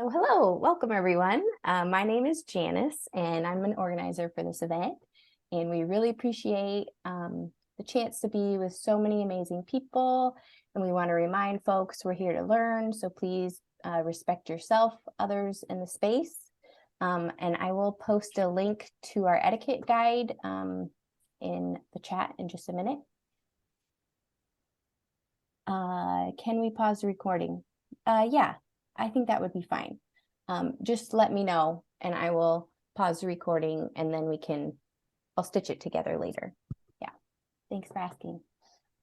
So hello, welcome everyone. My name is Janice and I'm an organizer for this event. And we really appreciate the chance to be with so many amazing people. And we want to remind folks we're here to learn. So please respect yourself, others in the space. And I will post a link to our etiquette guide in the chat in just a minute. Can we pause the recording? Yeah. I think that would be fine. Just let me know and I will pause the recording and then I'll stitch it together later. Yeah, thanks for asking.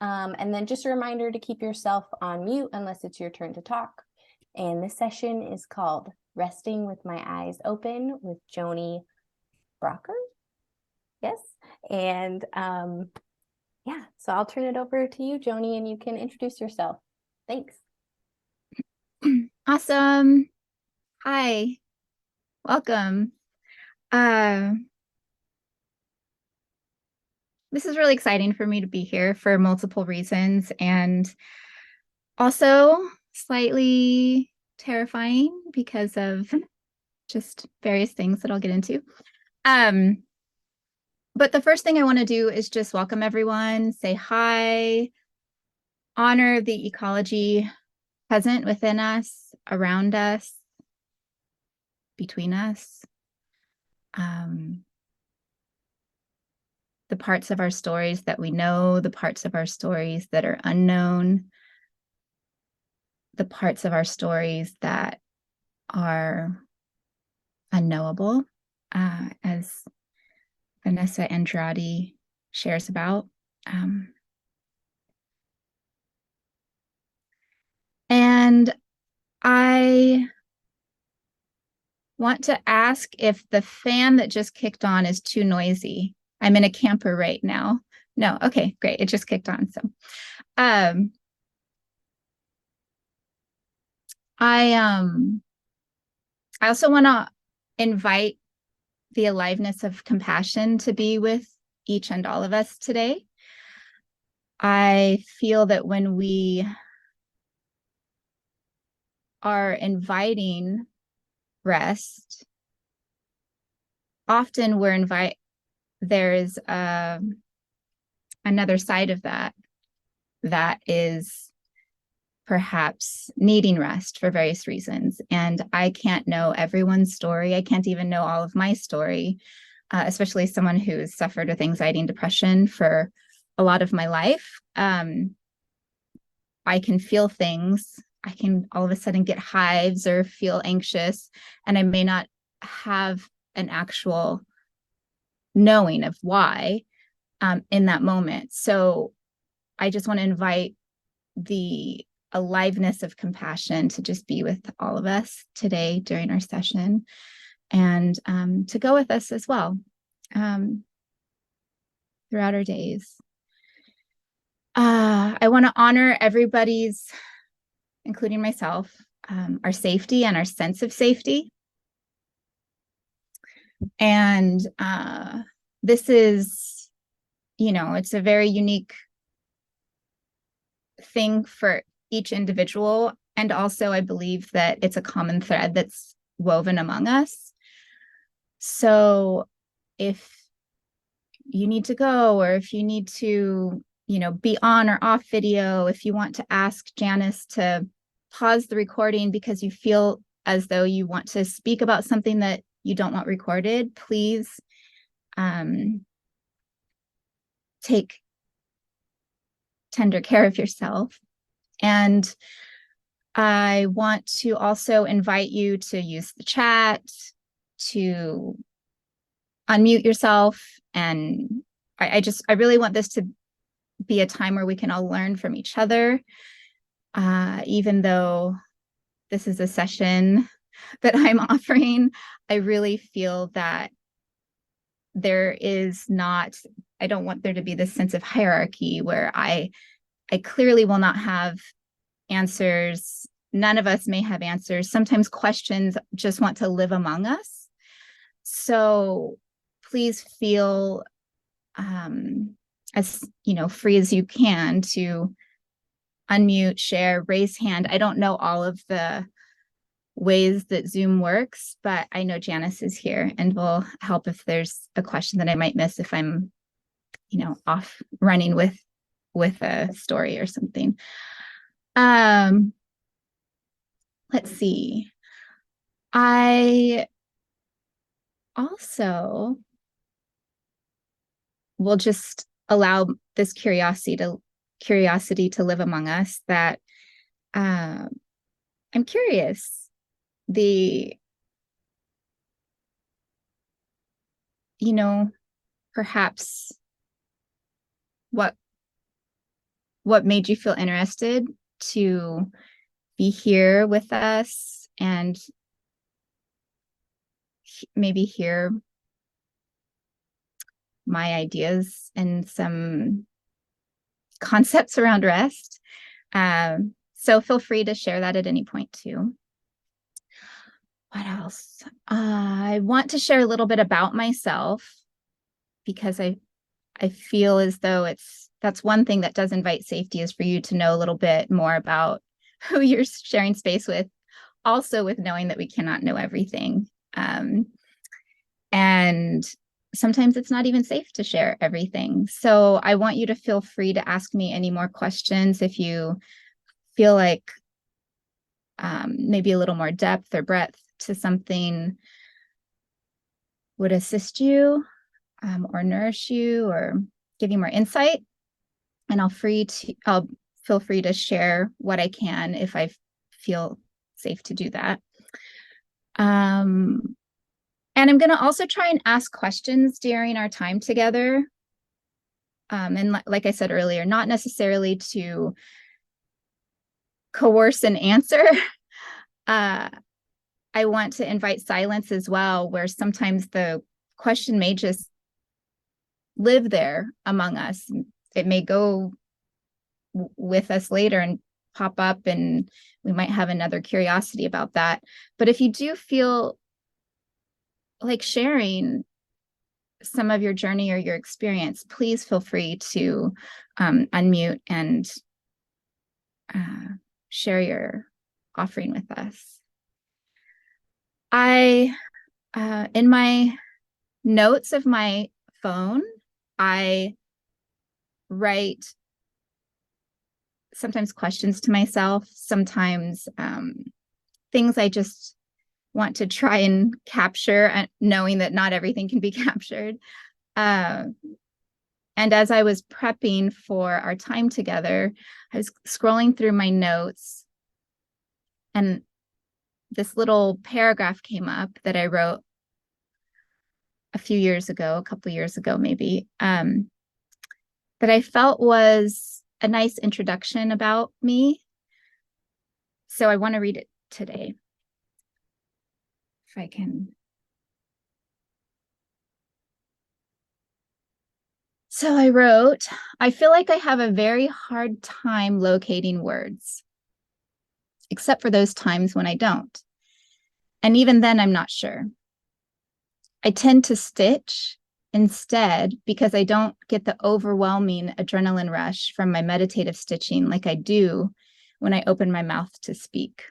And then just a reminder to keep yourself on mute unless it's your turn to talk. And this session is called Resting with My Eyes Open with Jonie Broecker. Yes. And yeah, so I'll turn it over to you, Jonie, and you can introduce yourself. Thanks. Awesome. Hi, welcome. This is really exciting for me to be here for multiple reasons and also slightly terrifying because of just various things that I'll get into. But the first thing I want to do is just welcome everyone, say hi, honor the ecology present within us, around us, between us. The parts of our stories that we know, the parts of our stories that are unknown, the parts of our stories that are unknowable, as Vanessa Andrade shares about. And I want to ask if the fan that just kicked on is too noisy. I'm in a camper right now. No, okay, great. It just kicked on. So I also want to invite the aliveness of compassion to be with each and all of us today. I feel that when we are inviting rest, often there is another side of that is perhaps needing rest for various reasons. And I can't know everyone's story. I can't even know all of my story, especially someone who's suffered with anxiety and depression for a lot of my life. I can feel things. I can all of a sudden get hives or feel anxious, and I may not have an actual knowing of why in that moment. So I just want to invite the aliveness of compassion to just be with all of us today during our session, and to go with us as well throughout our days. I want to honor everybody's, including myself, our safety and our sense of safety. And this is, it's a very unique thing for each individual. And also, I believe that it's a common thread that's woven among us. So if you need to go, or if you need to, be on or off video, if you want to ask Janice to pause the recording because you feel as though you want to speak about something that you don't want recorded, please take tender care of yourself. And I want to also invite you to use the chat, to unmute yourself. And I really want this to be a time where we can all learn from each other, even though this is a session that I'm offering. I really feel that I don't want there to be this sense of hierarchy where I clearly will not have answers. None of us may have answers. Sometimes questions just want to live among us. So please feel as free as you can to unmute, share, raise hand. I don't know all of the ways that Zoom works, but I know Janice is here and will help if there's a question that I might miss if I'm, off running with a story or something. Let's see. I also will just allow this curiosity to live among us, that I'm curious perhaps what made you feel interested to be here with us and maybe hear my ideas and some concepts around rest. So feel free to share that at any point too. What else? I want to share a little bit about myself because I feel as though that's one thing that does invite safety, is for you to know a little bit more about who you're sharing space with, also with knowing that we cannot know everything. And sometimes it's not even safe to share everything. So I want you to feel free to ask me any more questions if you feel like maybe a little more depth or breadth to something would assist you or nourish you or give you more insight. And I'll feel free to share what I can if I feel safe to do that. And I'm going to also try and ask questions during our time together. And like I said earlier, not necessarily to coerce an answer. I want to invite silence as well, where sometimes the question may just live there among us. It may go with us later and pop up, and we might have another curiosity about that. But if you do feel like sharing some of your journey or your experience, please feel free to unmute and share your offering with us. In my notes of my phone, I write sometimes questions to myself, sometimes things I just want to try and capture, knowing that not everything can be captured. And as I was prepping for our time together, I was scrolling through my notes, and this little paragraph came up that I wrote a couple years ago, maybe, that I felt was a nice introduction about me. So I want to read it today. If I can. So I wrote, I feel like I have a very hard time locating words, except for those times when I don't. And even then, I'm not sure. I tend to stitch instead because I don't get the overwhelming adrenaline rush from my meditative stitching like I do when I open my mouth to speak.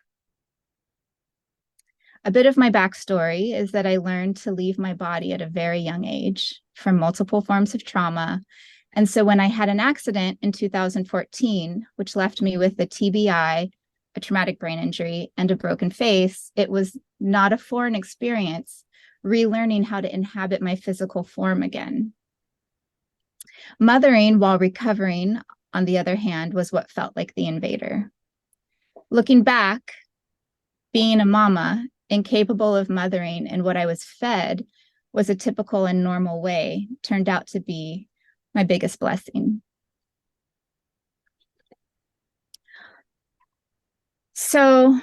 A bit of my backstory is that I learned to leave my body at a very young age from multiple forms of trauma. And so when I had an accident in 2014, which left me with a TBI, a traumatic brain injury, and a broken face, it was not a foreign experience relearning how to inhabit my physical form again. Mothering while recovering, on the other hand, was what felt like the invader. Looking back, being a mama, incapable of mothering, and what I was fed was a typical and normal way, turned out to be my biggest blessing. So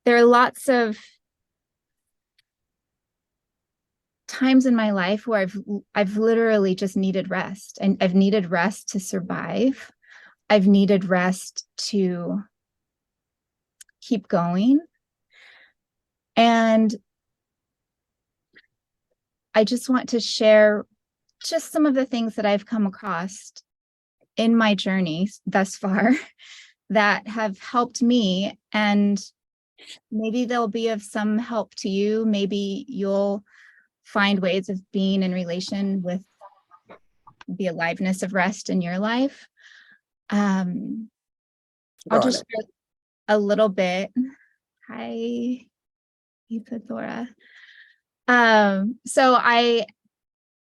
there are lots of times in my life where I've literally just needed rest, and I've needed rest to survive. I've needed rest to keep going. And I just want to share just some of the things that I've come across in my journey thus far that have helped me, and maybe they'll be of some help to you. Maybe you'll find ways of being in relation with the aliveness of rest in your life. I'll just share a little bit. Hi, Eupathora. So I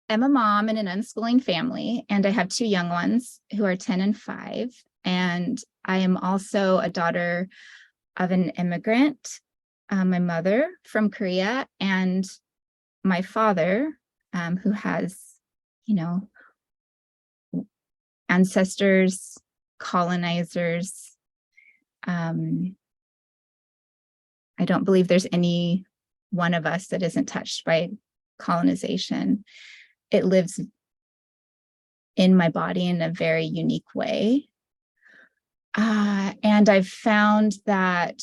am a mom in an unschooling family, and I have two young ones who are 10 and 5. And I am also a daughter of an immigrant, my mother from Korea, and my father, who has, ancestors, colonizers. I don't believe there's any one of us that isn't touched by colonization. It lives in my body in a very unique way. And I've found that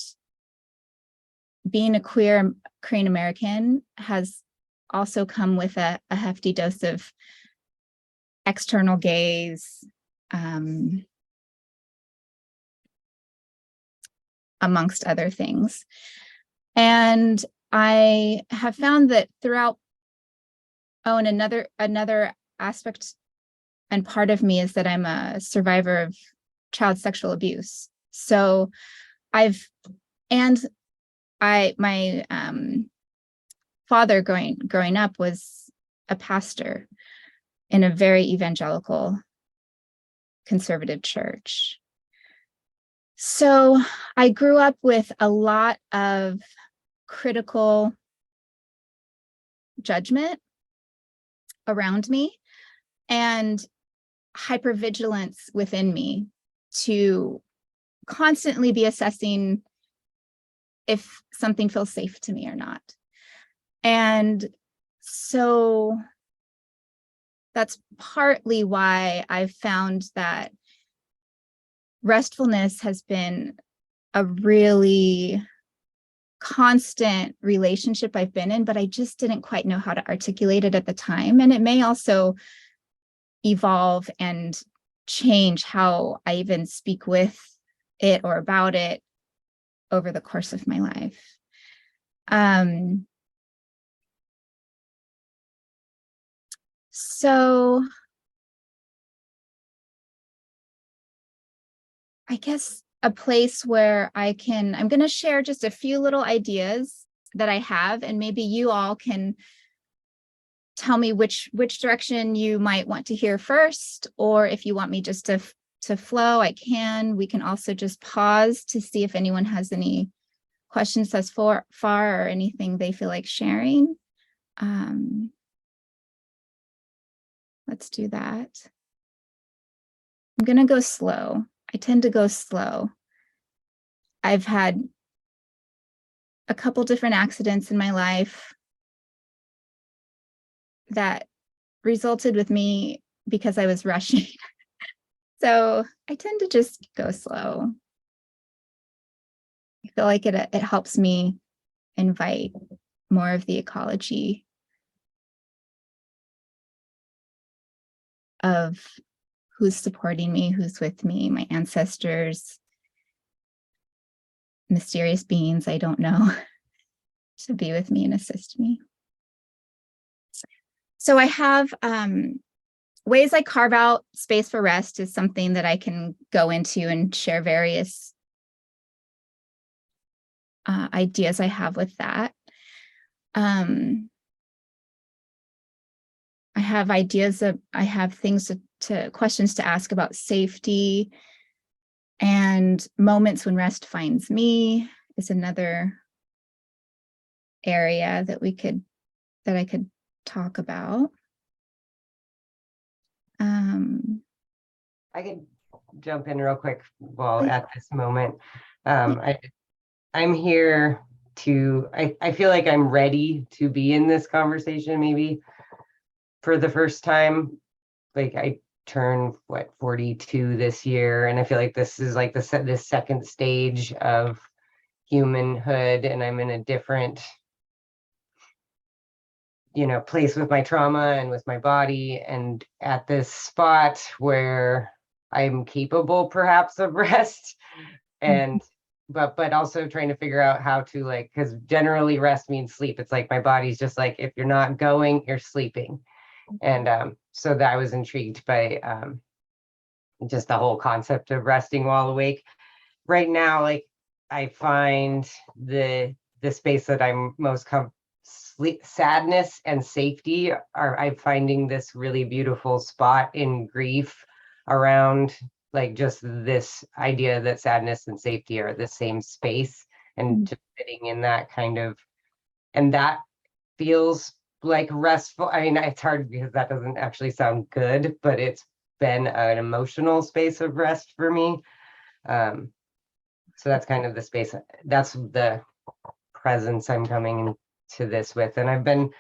being a queer Korean American has also come with a hefty dose of external gaze, amongst other things. And I have found that throughout, and another aspect and part of me is that I'm a survivor of child sexual abuse. So my father growing up was a pastor in a very evangelical conservative church. So I grew up with a lot of critical judgment around me and hypervigilance within me to constantly be assessing if something feels safe to me or not. And so that's partly why I've found that restfulness has been a really constant relationship I've been in, but I just didn't quite know how to articulate it at the time. And it may also evolve and change how I even speak with it or about it over the course of my life. So I guess a place where I'm going to share just a few little ideas that I have, and maybe you all can tell me which direction you might want to hear first, or if you want me just to flow, I can. We can also just pause to see if anyone has any questions thus far or anything they feel like sharing. Let's do that. I'm going to go slow. I tend to go slow. I've had a couple different accidents in my life that resulted with me because I was rushing. So I tend to just go slow. I feel like it helps me invite more of the ecology of who's supporting me, who's with me, my ancestors, mysterious beings I don't know, to be with me and assist me. So I have ways I carve out space for rest is something that I can go into and share various ideas I have with that. I have things questions to ask about safety, and moments when rest finds me is another area that I could talk about. I could jump in real quick while at this moment. I'm here I feel like I'm ready to be in this conversation maybe for the first time. Like I turned 42 this year, and I feel like this is like this second stage of humanhood, and I'm in a different place with my trauma and with my body, and at this spot where I'm capable perhaps of rest, and but also trying to figure out how to, like, because generally rest means sleep. It's like my body's just like, if you're not going, you're sleeping. And so that I was intrigued by just the whole concept of resting while awake. Right now, like, I find the space that I'm most sleep, sadness and safety are, I'm finding this really beautiful spot in grief around, like, just this idea that sadness and safety are the same space, and just sitting in that kind of, and that feels like restful. I mean, it's hard because that doesn't actually sound good, but it's been an emotional space of rest for me. So that's kind of the space, that's the presence I'm coming into this with. And I've been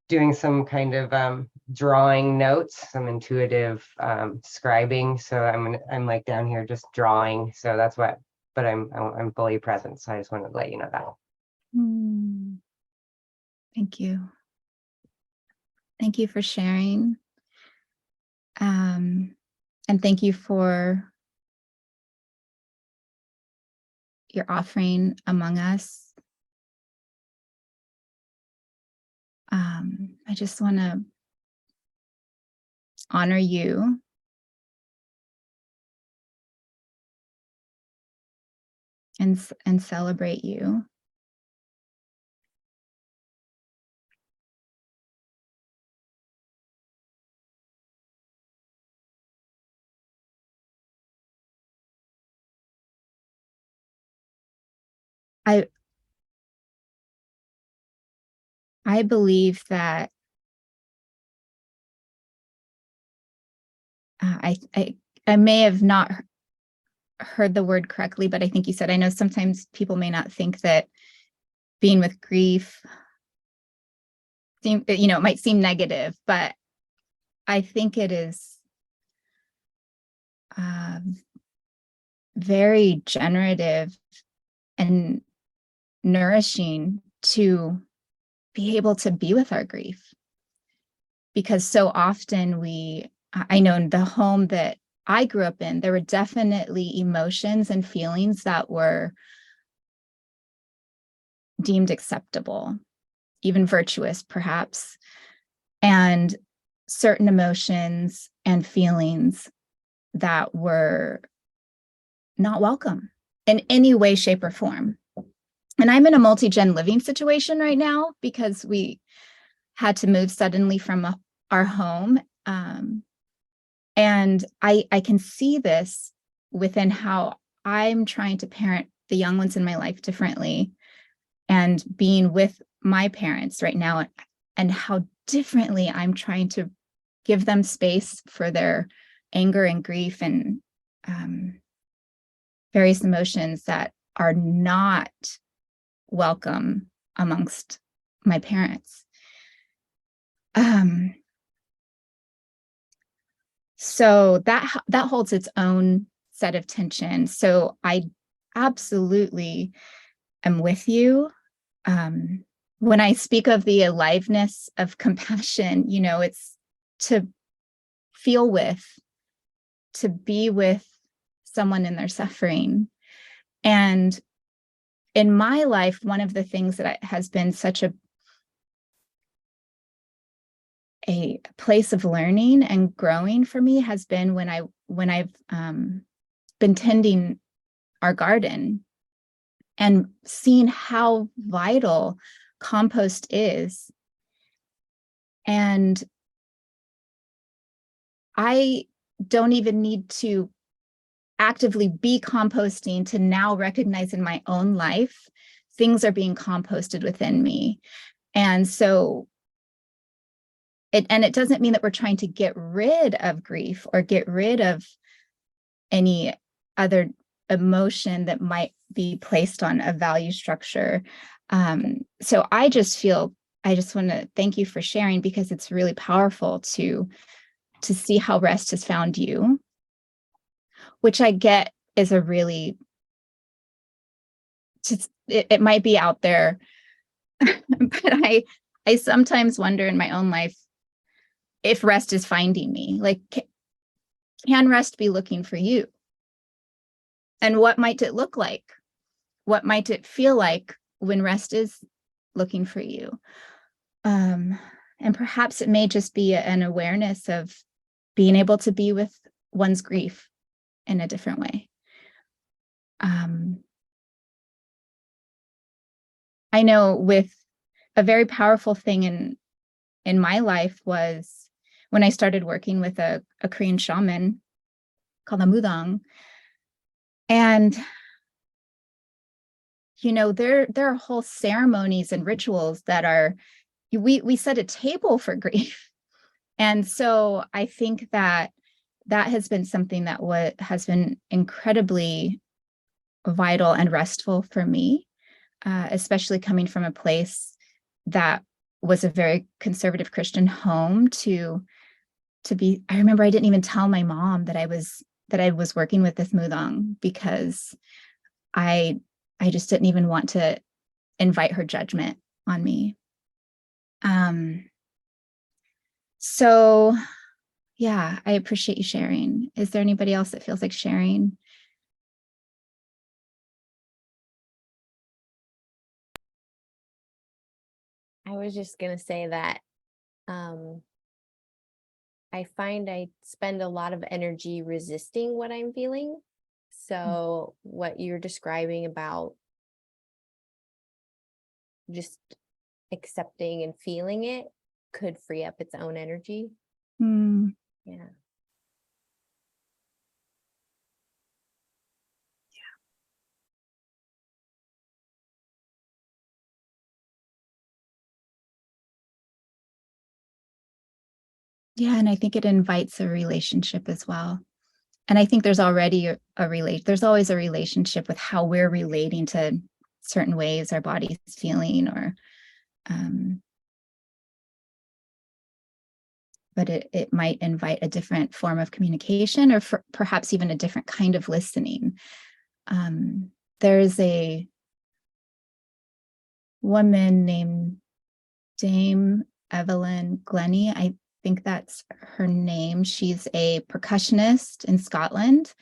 doing some kind of drawing notes, some intuitive scribing. So I'm like down here just drawing. So that's what, but I'm fully present. So I just wanted to let you know that. Thank you. Thank you for sharing. And thank you for your offering among us. I just want to honor you and celebrate you. I believe that I may have not heard the word correctly, but I think you said, I know sometimes people may not think that being with grief, it might seem negative, but I think it is very generative and nourishing to be able to be with our grief. Because so often I know in the home that I grew up in, there were definitely emotions and feelings that were deemed acceptable, even virtuous, perhaps, and certain emotions and feelings that were not welcome in any way, shape, or form. And I'm in a multi-gen living situation right now because we had to move suddenly from our home. And I can see this within how I'm trying to parent the young ones in my life differently, and being with my parents right now, and how differently I'm trying to give them space for their anger and grief and various emotions that are not welcome amongst my parents. So that holds its own set of tension. So I absolutely am with you. When I speak of the aliveness of compassion, it's to feel with, to be with someone in their suffering. And in my life, one of the things that has been such a place of learning and growing for me has been when I've been tending our garden and seen how vital compost is. And I don't even need to actively be composting to now recognize in my own life, things are being composted within me. And so it doesn't mean that we're trying to get rid of grief or get rid of any other emotion that might be placed on a value structure. So I just want to thank you for sharing, because it's really powerful to see how rest has found you, which I get is a really, it might be out there, but I sometimes wonder in my own life if rest is finding me. Like, can rest be looking for you? And what might it look like? What might it feel like when rest is looking for you? And perhaps it may just be an awareness of being able to be with one's grief in a different way. I know with a very powerful thing in my life was when I started working with a Korean shaman called a mudang. And, you know, there are whole ceremonies and rituals that are, we set a table for grief. And so I think that has been something that has been incredibly vital and restful for me, especially coming from a place that was a very conservative Christian home to be. I remember I didn't even tell my mom that I was working with this mudang because I just didn't even want to invite her judgment on me. So yeah, I appreciate you sharing. Is there anybody else that feels like sharing? I was just gonna say that I find I spend a lot of energy resisting what I'm feeling. So what you're describing about just accepting and feeling it could free up its own energy. Yeah. Yeah, and I think it invites a relationship as well. And I think there's already there's always a relationship with how we're relating to certain ways our body's feeling, or but it might invite a different form of communication, or perhaps even a different kind of listening. There's a woman named Dame Evelyn Glennie, I think that's her name. She's a percussionist in Scotland.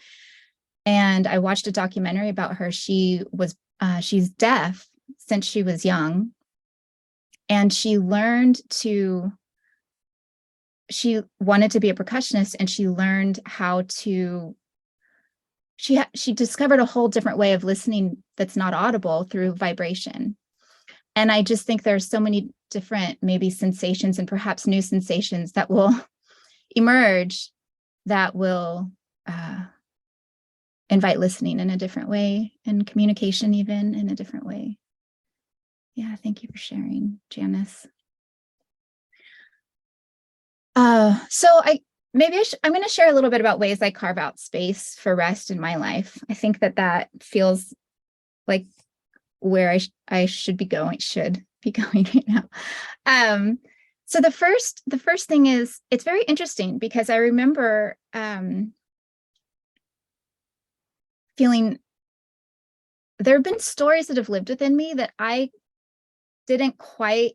And I watched a documentary about her. She's deaf since she was young. And she wanted to be a percussionist, and she learned how to, she discovered a whole different way of listening that's not audible through vibration. And I just think there's so many different maybe sensations and perhaps new sensations that will emerge that will invite listening in a different way, and communication even in a different way. Yeah, thank you for sharing, Janice. So I'm going to share a little bit about ways I carve out space for rest in my life. I think that feels like where I should be going right now. So the first thing is, it's very interesting because I remember feeling there have been stories that have lived within me that I didn't quite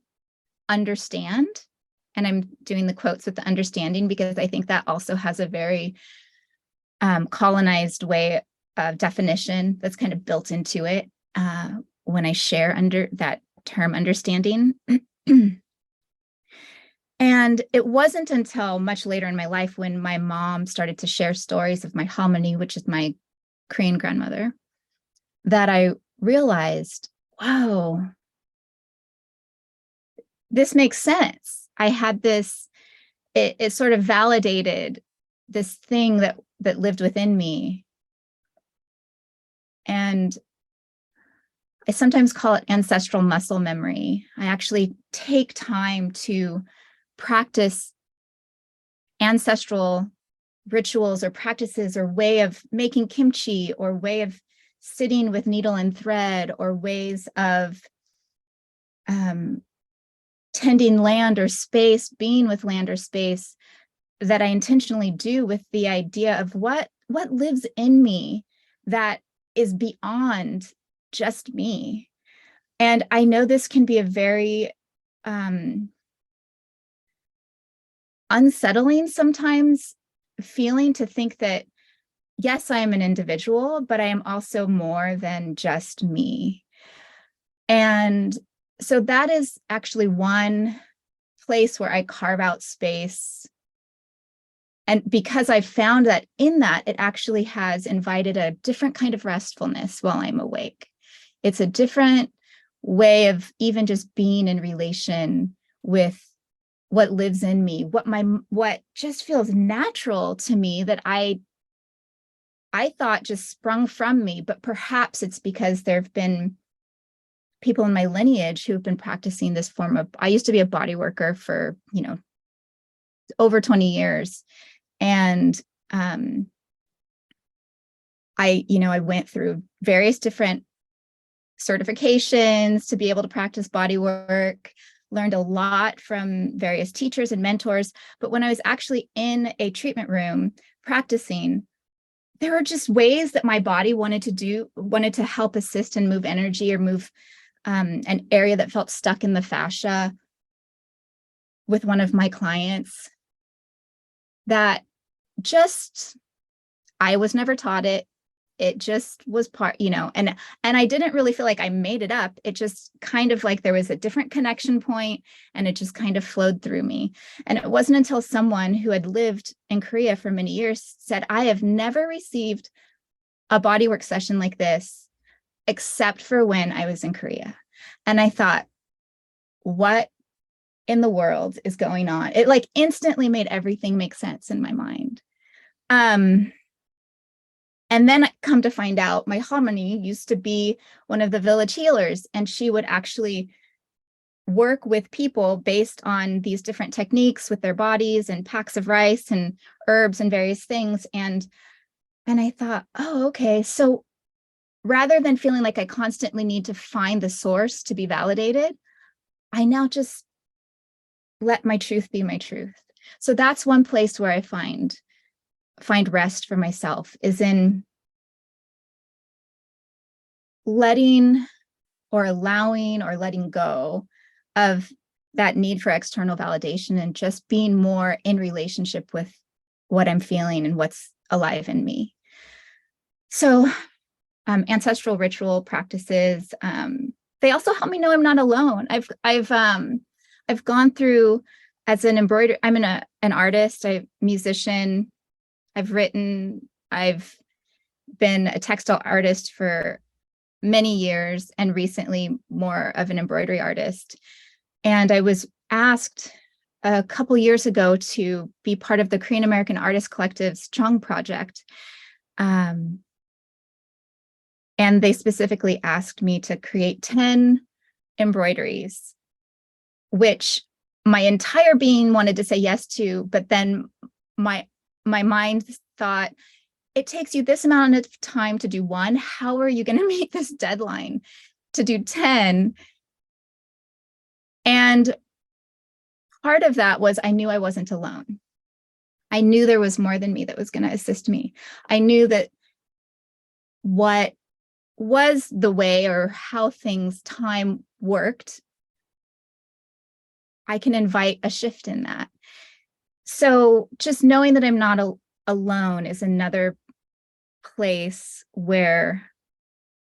understand. And I'm doing the quotes with the understanding because I think that also has a very colonized way of definition that's kind of built into it when I share under that term understanding. And it wasn't until much later in my life when my mom started to share stories of my harmony, which is my Korean grandmother, that I realized, whoa, this makes sense. I had this, it sort of validated this thing that lived within me. And I sometimes call it ancestral muscle memory. I actually take time to practice ancestral rituals or practices, or way of making kimchi, or way of sitting with needle and thread, or ways of tending land or space, being with land or space, that I intentionally do with the idea of what lives in me that is beyond just me. And I know this can be a very unsettling sometimes feeling to think that, yes, I am an individual, but I am also more than just me. And so that is actually one place where I carve out space. And because I've found that in that, it actually has invited a different kind of restfulness while I'm awake. It's a different way of even just being in relation with what lives in me, what just feels natural to me that I thought just sprung from me, but perhaps it's because there have been people in my lineage who've been practicing this form of, I used to be a body worker for, over 20 years. And I went through various different certifications to be able to practice body work, learned a lot from various teachers and mentors. But when I was actually in a treatment room practicing, there were just ways that my body wanted to help assist and move energy or move an area that felt stuck in the fascia with one of my clients that just, I was never taught it. It just was part, and I didn't really feel like I made it up. It just kind of like there was a different connection point and it just kind of flowed through me. And it wasn't until someone who had lived in Korea for many years said, I have never received a bodywork session like this, except for when I was in Korea. And I thought, what in the world is going on? It like instantly made everything make sense in my mind. And then I come to find out my harmony used to be one of the village healers, and she would actually work with people based on these different techniques with their bodies and packs of rice and herbs and various things. And I thought, oh, okay. So rather than feeling like I constantly need to find the source to be validated, I now just let my truth be my truth. So that's one place where I find rest for myself, is in letting or allowing or letting go of that need for external validation and just being more in relationship with what I'm feeling and what's alive in me. So ancestral ritual practices, they also help me know I'm not alone. I've gone through as an embroiderer. I'm an artist, I'm a musician. I've written, I've been a textile artist for many years and recently more of an embroidery artist. And I was asked a couple years ago to be part of the Korean American Artist Collective's Chung project. And they specifically asked me to create 10 embroideries, which my entire being wanted to say yes to, but then my mind thought, it takes you this amount of time to do one. How are you going to make this deadline to do 10? And part of that was I knew I wasn't alone. I knew there was more than me that was going to assist me. I knew that what was the way or how time worked, I can invite a shift in that. So just knowing that I'm not alone is another place where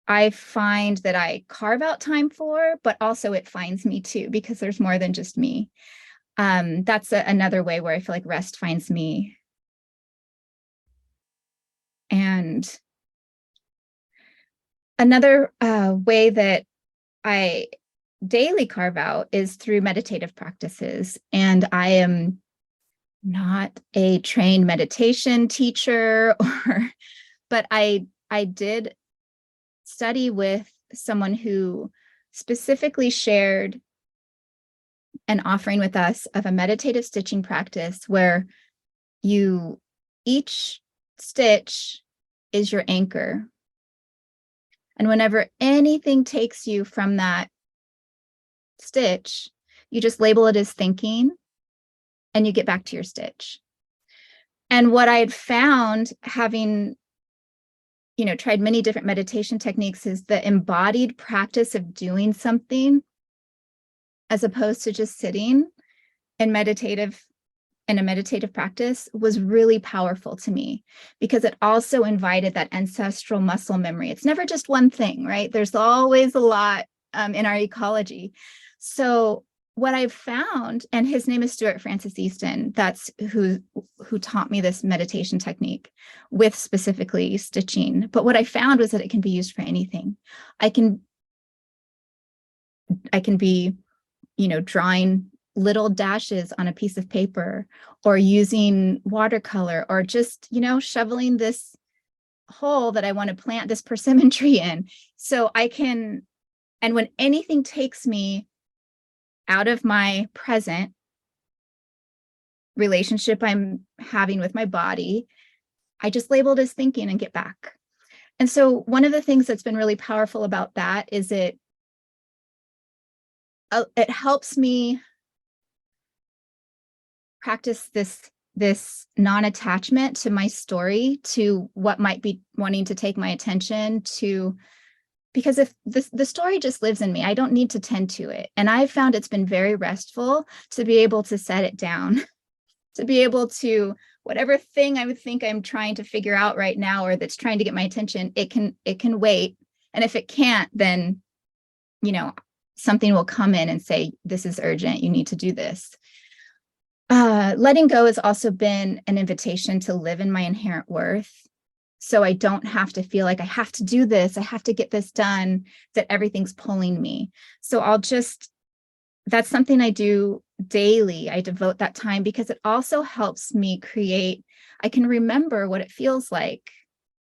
I find that I carve out time for, but also it finds me too, because there's more than just me. That's another way where I feel like rest finds me. And another way that I daily carve out is through meditative practices. And I am not a trained meditation teacher, but I did study with someone who specifically shared an offering with us of a meditative stitching practice where each stitch is your anchor. And whenever anything takes you from that stitch, you just label it as thinking and you get back to your stitch. And what I had found, having tried many different meditation techniques, is the embodied practice of doing something as opposed to just sitting in meditative in a meditative practice was really powerful to me because it also invited that ancestral muscle memory. It's never just one thing, right? There's always a lot in our ecology. So what I've found, and his name is Stuart Francis Easton, that's who taught me this meditation technique with specifically stitching. But what I found was that it can be used for anything. I can be, drawing little dashes on a piece of paper, or using watercolor, or just, shoveling this hole that I want to plant this persimmon tree in. So I can, and when anything takes me out of my present relationship I'm having with my body, I just label it as thinking and get back. And so one of the things that's been really powerful about that is it helps me practice this non-attachment to my story, to what might be wanting to take my attention to, because if the story just lives in me, I don't need to tend to it. And I've found it's been very restful to be able to set it down, to be able to, whatever thing I would think I'm trying to figure out right now, or that's trying to get my attention, it can wait. And if it can't, then, something will come in and say, this is urgent, you need to do this. Letting go has also been an invitation to live in my inherent worth. So I don't have to feel like I have to do this, I have to get this done, that everything's pulling me. So that's something I do daily. I devote that time because it also helps me I can remember what it feels like,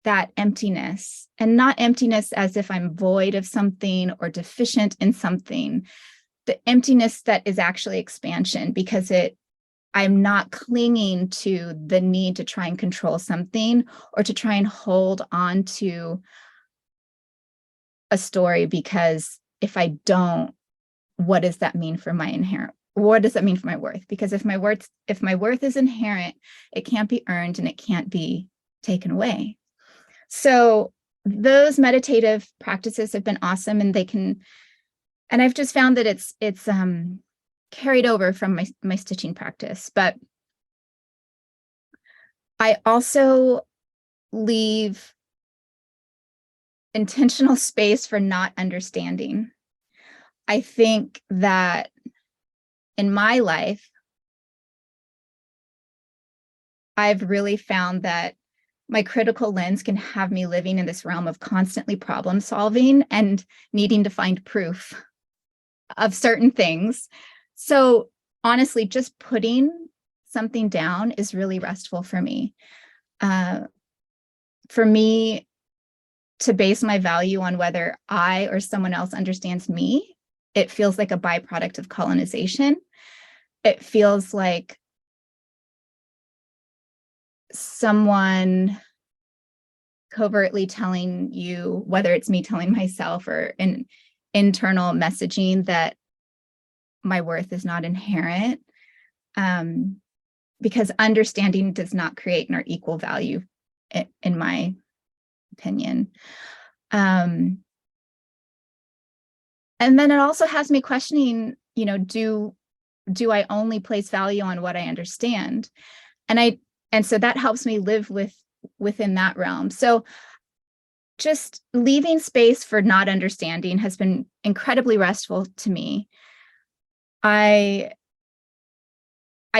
that emptiness, and not emptiness as if I'm void of something or deficient in something, the emptiness that is actually expansion, because I'm not clinging to the need to try and control something or to try and hold on to a story, because if I don't, what does that mean for what does that mean for my worth? Because if my worth is inherent, it can't be earned and it can't be taken away. So those meditative practices have been awesome, and and I've just found that it's carried over from my stitching practice. But I also leave intentional space for not understanding. I think that in my life, I've really found that my critical lens can have me living in this realm of constantly problem solving and needing to find proof of certain things. So honestly, just putting something down is really restful for me. For me to base my value on whether I or someone else understands me, it feels like a byproduct of colonization. It feels like someone covertly telling you, whether it's me telling myself or an internal messaging, that my worth is not inherent, because understanding does not create nor equal value, in my opinion. And then it also has me questioning, do I only place value on what I understand? And so that helps me live within that realm. So just leaving space for not understanding has been incredibly restful to me. I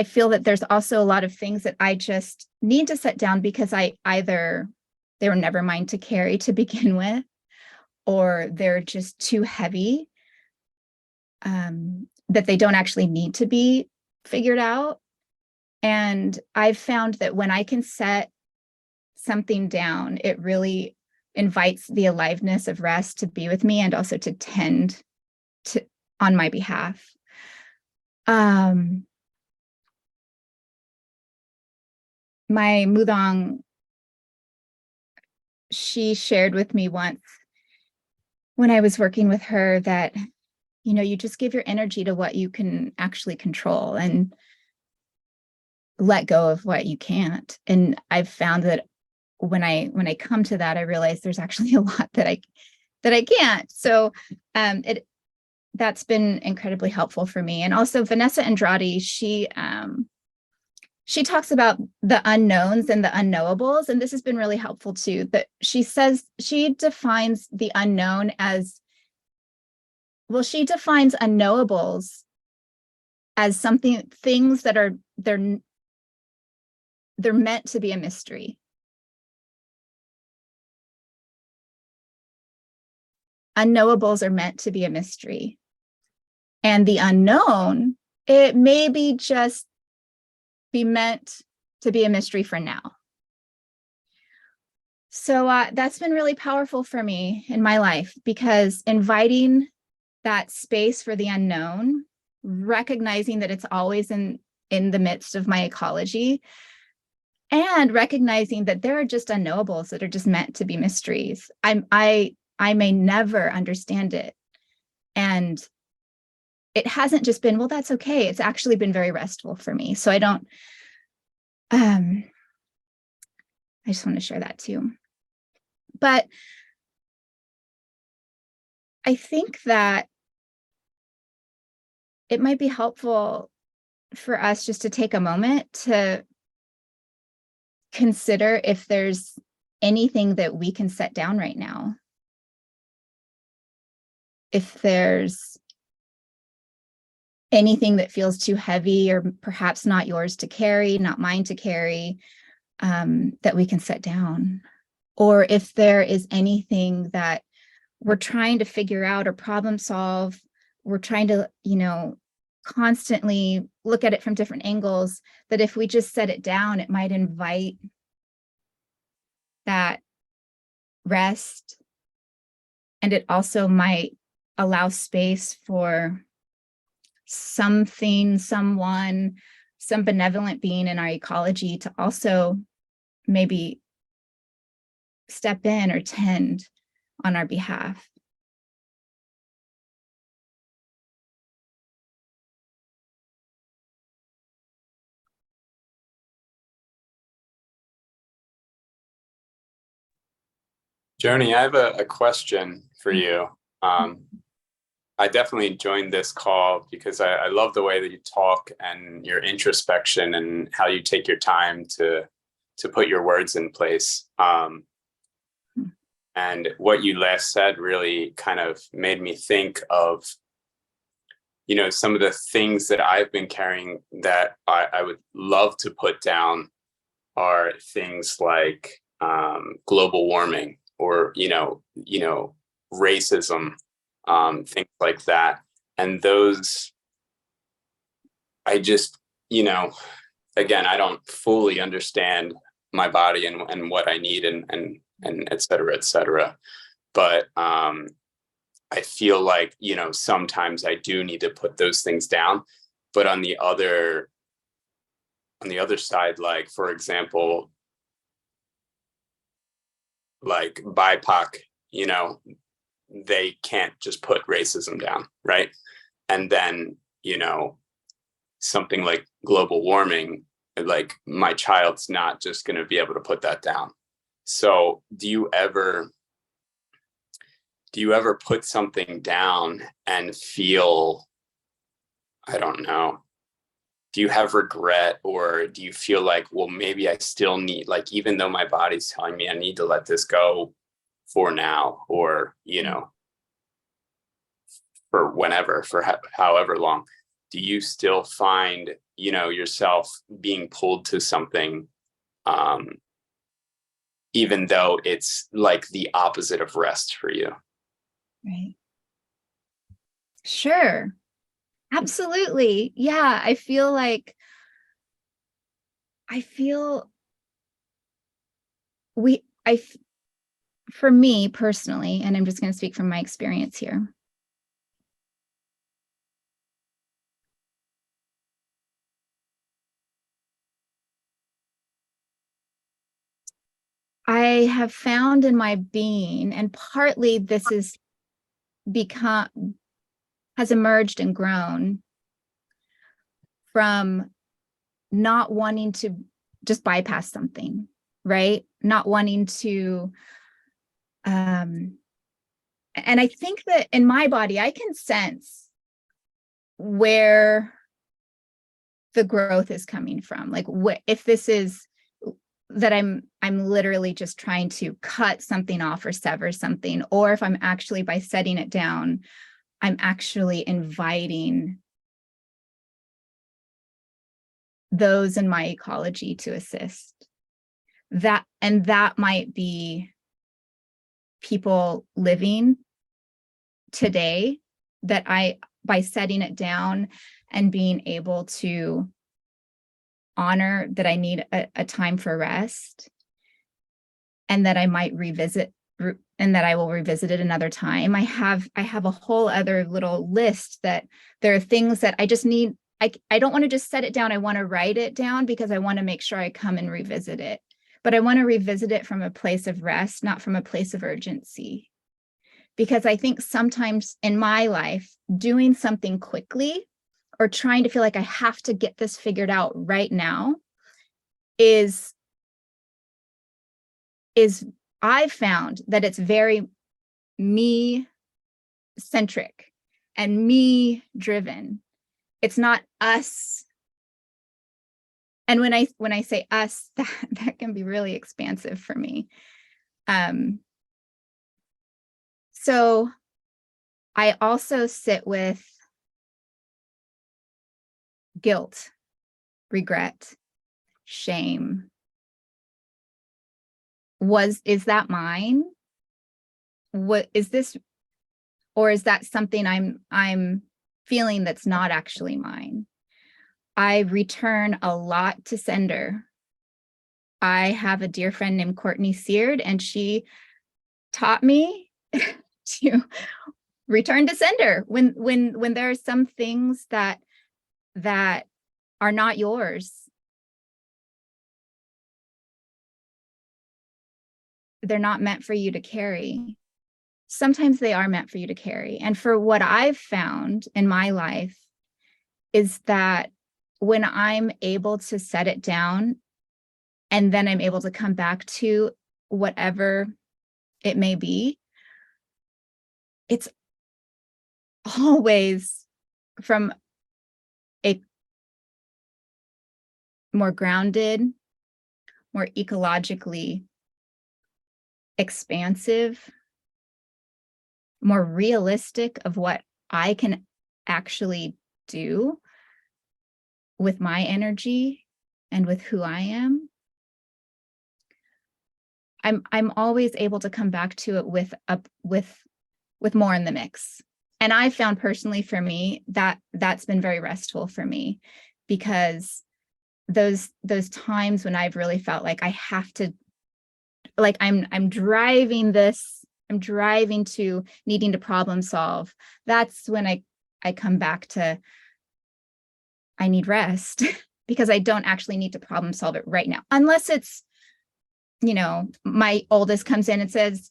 feel that there's also a lot of things that I just need to set down because either they were never mine to carry to begin with, or they're just too heavy, that they don't actually need to be figured out. And I've found that when I can set something down, it really invites the aliveness of rest to be with me and also to tend to on my behalf. My Mudong, she shared with me once when I was working with her that, you just give your energy to what you can actually control and let go of what you can't. And I've found that when I come to that, I realize there's actually a lot that I can't. So that's been incredibly helpful for me. And also Vanessa Andrade, she she talks about the unknowns and the unknowables, and this has been really helpful too. That she says she defines the unknown as, well, she defines unknowables as things that are they're meant to be a mystery. Unknowables are meant to be a mystery. And the unknown, it may be just be meant to be a mystery for now. So that's been really powerful for me in my life, because inviting that space for the unknown, recognizing that it's always in the midst of my ecology, and recognizing that there are just unknowables that are just meant to be mysteries. I may never understand it. And it hasn't just been, well, that's okay. It's actually been very restful for me. So I just want to share that too. But I think that it might be helpful for us just to take a moment to consider if there's anything that we can set down right now. If there's anything that feels too heavy, or perhaps not yours to carry, not mine to carry, that we can set down. Or if there is anything that we're trying to figure out or problem solve, we're trying to, constantly look at it from different angles, that if we just set it down, it might invite that rest. And it also might allow space for something, someone, some benevolent being in our ecology to also maybe step in or tend on our behalf. Jonie, I have a question for you. I definitely joined this call because I love the way that you talk and your introspection and how you take your time to put your words in place. And what you last said really kind of made me think of, some of the things that I've been carrying that I would love to put down are things like global warming, or racism, things like that. And those, I just, again, I don't fully understand my body and what I need and et cetera, et cetera. But I feel like, sometimes I do need to put those things down. But on the other side, like, for example, like BIPOC, they can't just put racism down, right? And then, something like global warming, like my child's not just going to be able to put that down. So do you ever put something down and feel, I don't know, do you have regret, or do you feel like, well, maybe I still need, like, even though my body's telling me I need to let this go for now, or, for whenever, for however long, do you still find, yourself being pulled to something, even though it's like the opposite of rest for you? Right. Sure. Absolutely. Yeah. For me personally, and I'm just going to speak from my experience here. I have found in my being, and partly this has emerged and grown from not wanting to just bypass something, right? Not wanting to, and I think that in my body, I can sense where the growth is coming from. Like what if this is that I'm literally just trying to cut something off or sever something, or if I'm actually, by setting it down, I'm actually inviting those in my ecology to assist. That might be people living today that by setting it down and being able to honor that I need a time for rest, and that I might revisit, and that I will revisit it another time. I have a whole other little list that there are things that I just need. I don't want to just set it down. I want to write it down because I want to make sure I come and revisit it. But I want to revisit it from a place of rest, not from a place of urgency. Because I think sometimes in my life, doing something quickly or trying to feel like I have to get this figured out right now is I've found that it's very me centric and me driven. It's not us. And when I say us, that can be really expansive for me. So I also sit with guilt, regret, shame. Is that mine? What is this? Or is that something I'm feeling that's not actually mine? I return a lot to sender. I have a dear friend named Courtney Seard, and she taught me to return to sender when there are some things that are not yours. They're not meant for you to carry. Sometimes they are meant for you to carry. And for what I've found in my life is that when I'm able to set it down and then I'm able to come back to whatever it may be, it's always from a more grounded, more ecologically expansive, more realistic of what I can actually do with my energy and with who I am. I'm always able to come back to it with more in the mix. And I found personally for me that that's been very restful for me, because those times when I've really felt like I have to, like I'm driving to needing to problem solve, that's when I come back to, I need rest because I don't actually need to problem solve it right now. Unless it's, my oldest comes in and says,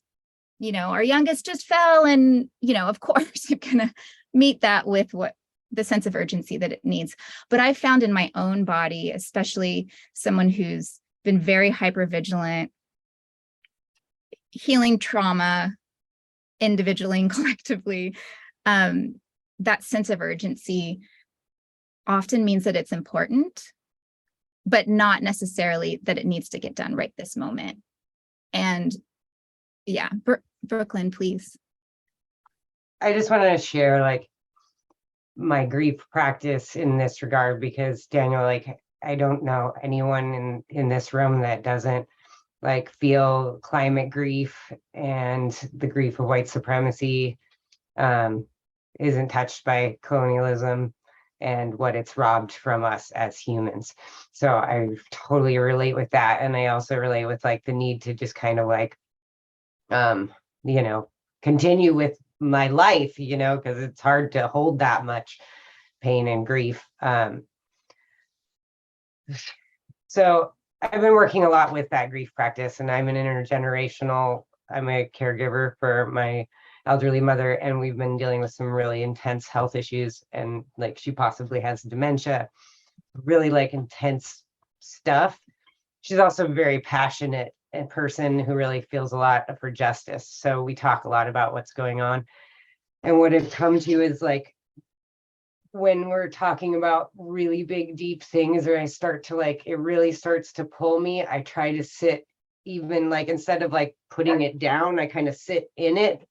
our youngest just fell, and, of course I'm gonna meet that with what the sense of urgency that it needs. But I found in my own body, especially someone who's been very hypervigilant, healing trauma individually and collectively, that sense of urgency often means that it's important, but not necessarily that it needs to get done right this moment. And yeah, Brooklyn, please. I just want to share like my grief practice in this regard, because Daniel, like, I don't know anyone in this room that doesn't like feel climate grief and the grief of white supremacy isn't touched by colonialism and what it's robbed from us as humans. So I totally relate with that. And I also relate with like the need to just kind of like, continue with my life, because it's hard to hold that much pain and grief. So I've been working a lot with that grief practice, and I'm a caregiver for my elderly mother, and we've been dealing with some really intense health issues, and like she possibly has dementia, really like intense stuff. She's also a very passionate person who really feels a lot for justice. So we talk a lot about what's going on. And what I've come to is like when we're talking about really big, deep things, or I start to like, it really starts to pull me, I try to sit, even like, instead of like putting it down, I kind of sit in it.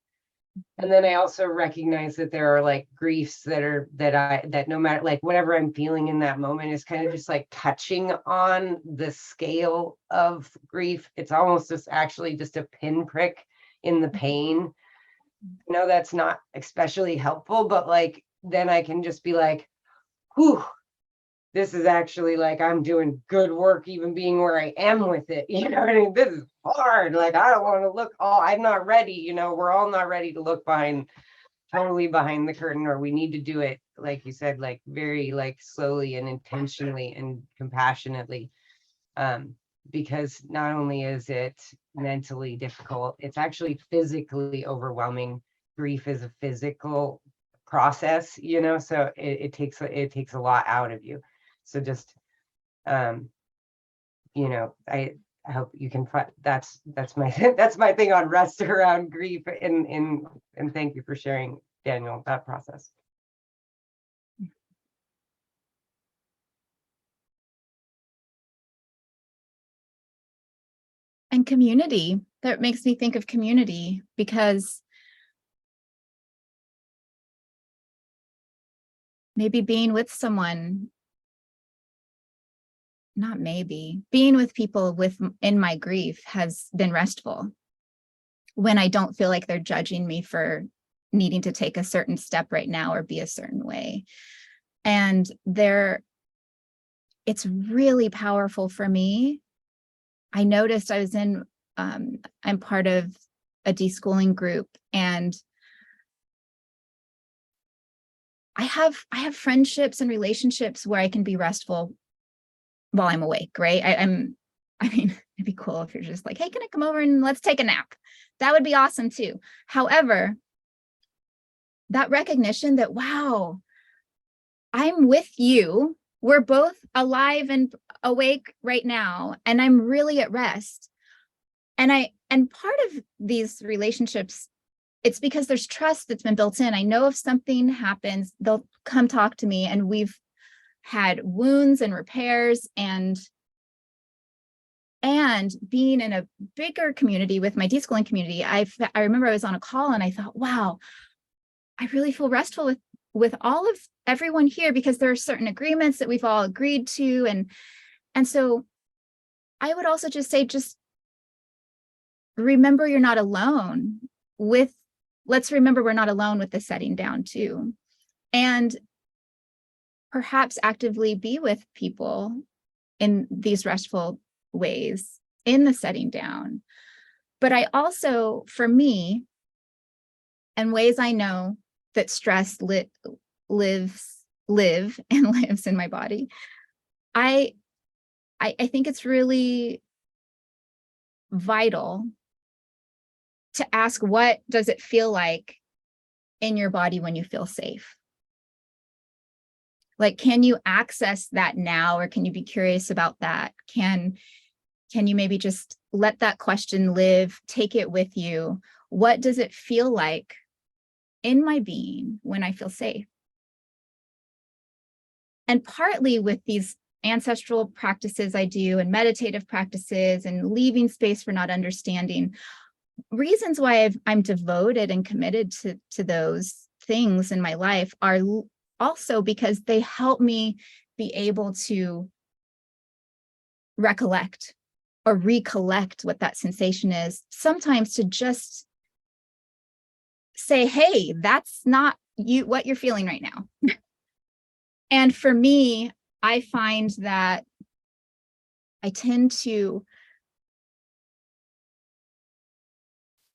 And then I also recognize that there are like griefs that no matter like whatever I'm feeling in that moment is kind of just like touching on the scale of grief. It's almost just actually just a pinprick in the pain. I know that's not especially helpful, but like then I can just be like, whew, this is actually like I'm doing good work, even being where I am with it. You know what I mean? This is hard. Like I don't want to look I'm not ready, you know, we're all not ready to look totally behind the curtain, or we need to do it, like you said, like very like slowly and intentionally and compassionately. Because not only is it mentally difficult, it's actually physically overwhelming. Grief is a physical process, you know, so it takes a lot out of you. So just you know, I hope you can find that's my that's my thing on rest around grief, and thank you for sharing, Daniel, that process. And community, that makes me think of community, because maybe being with someone, not maybe, being with people in my grief has been restful, when I don't feel like they're judging me for needing to take a certain step right now or be a certain way. And it's really powerful for me. I noticed I was I'm part of a deschooling group, and I have friendships and relationships where I can be restful while I'm awake, right? I mean, it'd be cool if you're just like, hey, can I come over and let's take a nap? That would be awesome too. However, that recognition that, wow, I'm with you. We're both alive and awake right now, and I'm really at rest. And part of these relationships, it's because there's trust that's been built in. I know if something happens, they'll come talk to me, and we've had wounds and repairs, and being in a bigger community with my deschooling community, I remember I was on a call and I thought, wow, I really feel restful with all of everyone here, because there are certain agreements that we've all agreed to. And so I would also just say, just remember you're not alone let's remember we're not alone with the setting down too. And perhaps actively be with people in these restful ways in the setting down. But I also, for me, and ways I know that stress lives in my body, I think it's really vital to ask, what does it feel like in your body when you feel safe? Like, can you access that now, or can you be curious about that? Can you maybe just let that question live, take it with you? What does it feel like in my being when I feel safe? And partly with these ancestral practices I do, and meditative practices, and leaving space for not understanding, reasons why I'm devoted and committed to those things in my life are also because they help me be able to recollect or recollect what that sensation is. Sometimes to just say, hey, that's not what you're feeling right now. And for me, I find that I tend to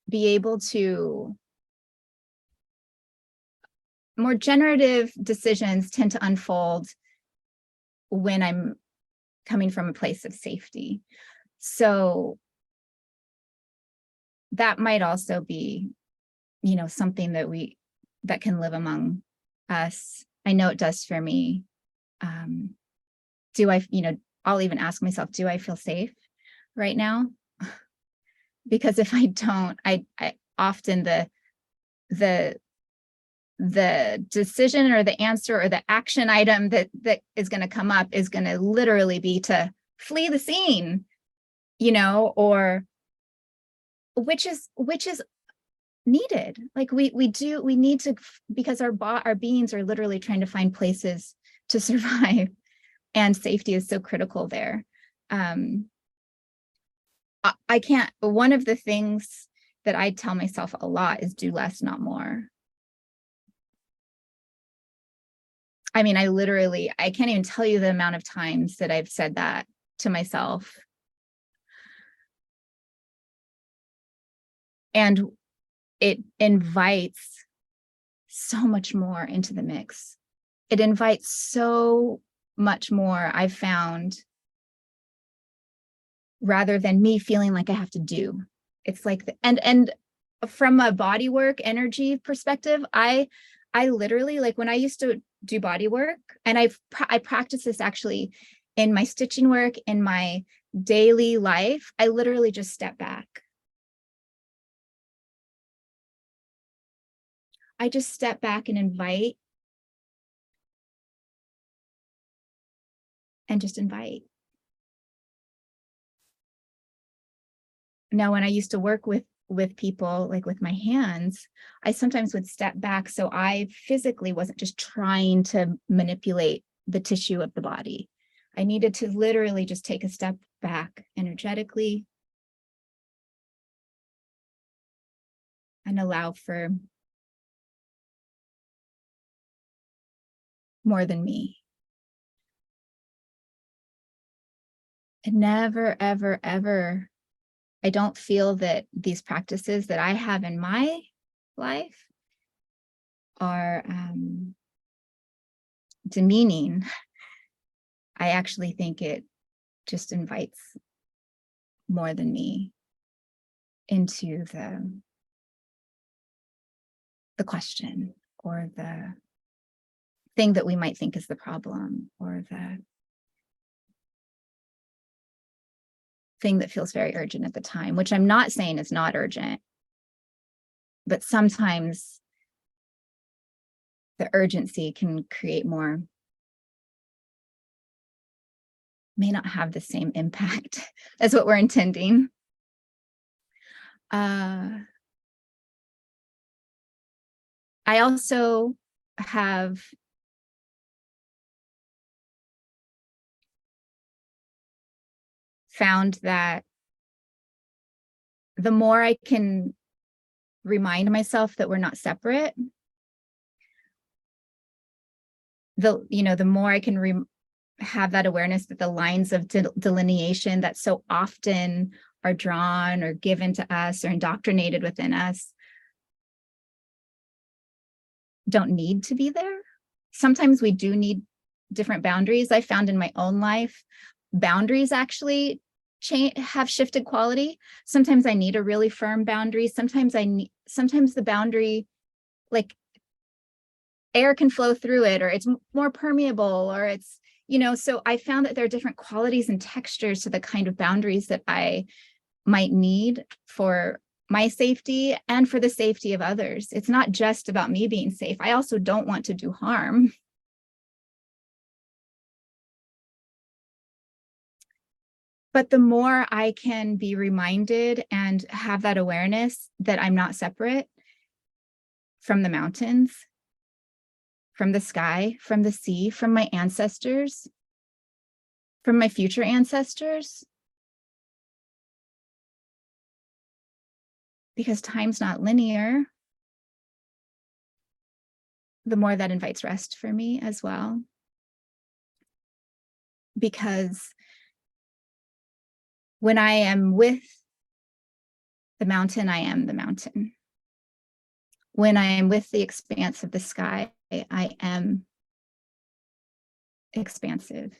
be able to, more generative decisions tend to unfold when I'm coming from a place of safety. So that might also be, something that can live among us. I know it does for me. I'll even ask myself, do I feel safe right now? Because if I don't, I often the the decision or the answer or the action item that is going to come up is going to literally be to flee the scene, you know, or which is needed. Like we need to, because our beings are literally trying to find places to survive, and safety is so critical there. I can't, one of the things that I tell myself a lot is do less, not more. I mean, I can't even tell you the amount of times that I've said that to myself. And it invites so much more into the mix. It invites so much more, I've found, rather than me feeling like I have to do. It's like, and from a body work energy perspective, I literally, like when I used to do body work, and I practice this actually in my stitching work, in my daily life, I literally just step back. I just step back and invite, and just invite. Now, when I used to work with people, like with my hands, I sometimes would step back, so I physically wasn't just trying to manipulate the tissue of the body. I needed to literally just take a step back energetically and allow for more than me. And never, ever, ever, I don't feel that these practices that I have in my life are demeaning. I actually think it just invites more than me into the question, or the thing that we might think is the problem, or the thing that feels very urgent at the time, which I'm not saying is not urgent, but sometimes the urgency can create more, may not have the same impact as what we're intending. I also have found that the more I can remind myself that we're not separate, the more I can have that awareness that the lines of delineation that so often are drawn or given to us or indoctrinated within us don't need to be there. Sometimes we do need different boundaries. I found in my own life, boundaries actually have shifted quality. Sometimes I need a really firm boundary. Sometimes the boundary, like air can flow through it, or it's more permeable, or it's, so I found that there are different qualities and textures to the kind of boundaries that I might need for my safety and for the safety of others. It's not just about me being safe. I also don't want to do harm. But the more I can be reminded and have that awareness that I'm not separate from the mountains, from the sky, from the sea, from my ancestors, from my future ancestors, because time's not linear, the more that invites rest for me as well. Because when I am with the mountain, I am the mountain. When I am with the expanse of the sky, I am expansive.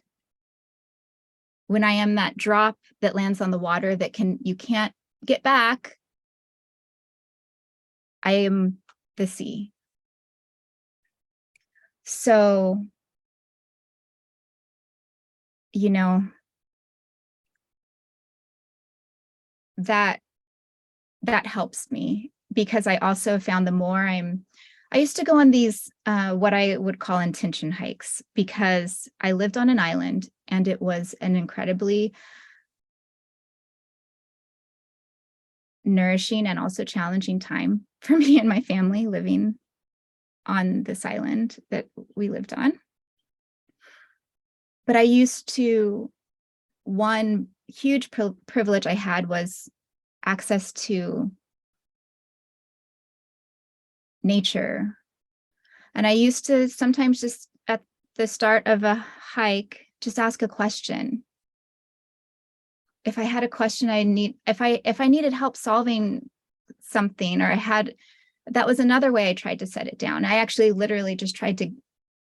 When I am that drop that lands on the water that you can't get back, I am the sea. So, that helps me, because I also found the more I'm I used to go on these, what I would call intention hikes, because I lived on an island and it was an incredibly nourishing and also challenging time for me and my family living on this island that we lived on. But I used to, one huge privilege I had was access to nature. And I used to sometimes just at the start of a hike, just ask a question. If I had a question if I needed help solving something, or that was another way I tried to set it down. I actually literally just tried to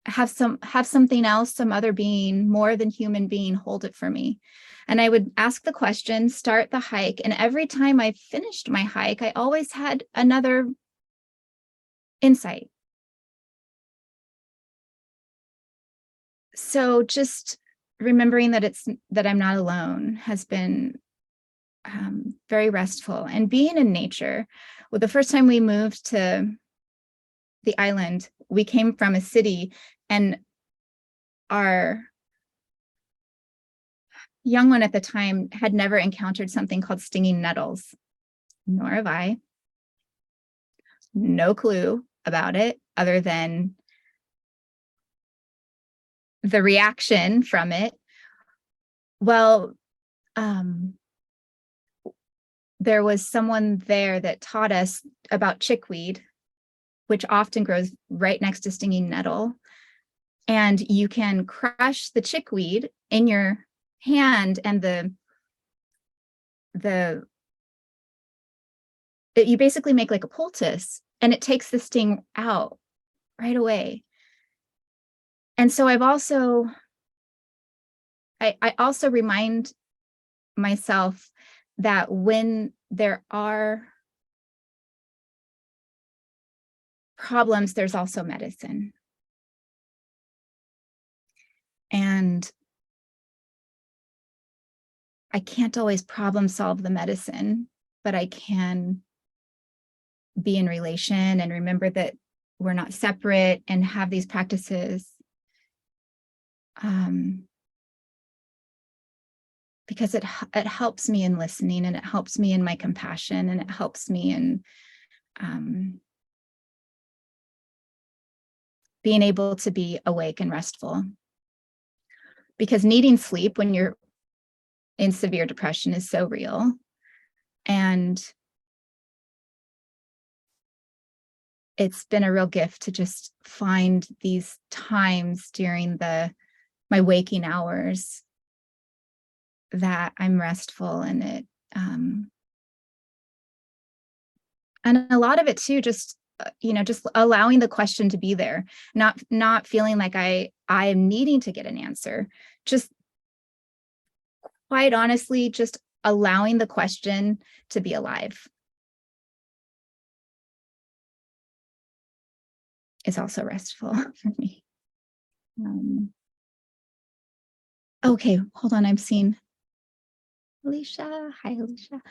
have something else, some other being, more than human being, hold it for me. And I would ask the question, start the hike. And every time I finished my hike, I always had another insight. So just remembering that I'm not alone has been very restful. And being in nature, well, the first time we moved to the island, we came from a city, and our young one at the time had never encountered something called stinging nettles, nor have I. No clue about it other than the reaction from it. Well, there was someone there that taught us about chickweed, which often grows right next to stinging nettle. And you can crush the chickweed in your hand, and you basically make like a poultice, and it takes the sting out right away. And so I also remind myself that when there are problems, there's also medicine. And I can't always problem solve the medicine, but I can be in relation and remember that we're not separate and have these practices. Because it helps me in listening, and it helps me in my compassion, and it helps me in being able to be awake and restful. Because needing sleep when you're in severe depression is so real. And it's been a real gift to just find these times during my waking hours that I'm restful, and it and a lot of it too, just just allowing the question to be there, not feeling like I am needing to get an answer, just quite honestly, just allowing the question to be alive is also restful for me. Okay, hold on, I'm seeing Alicia. Hi, Alicia.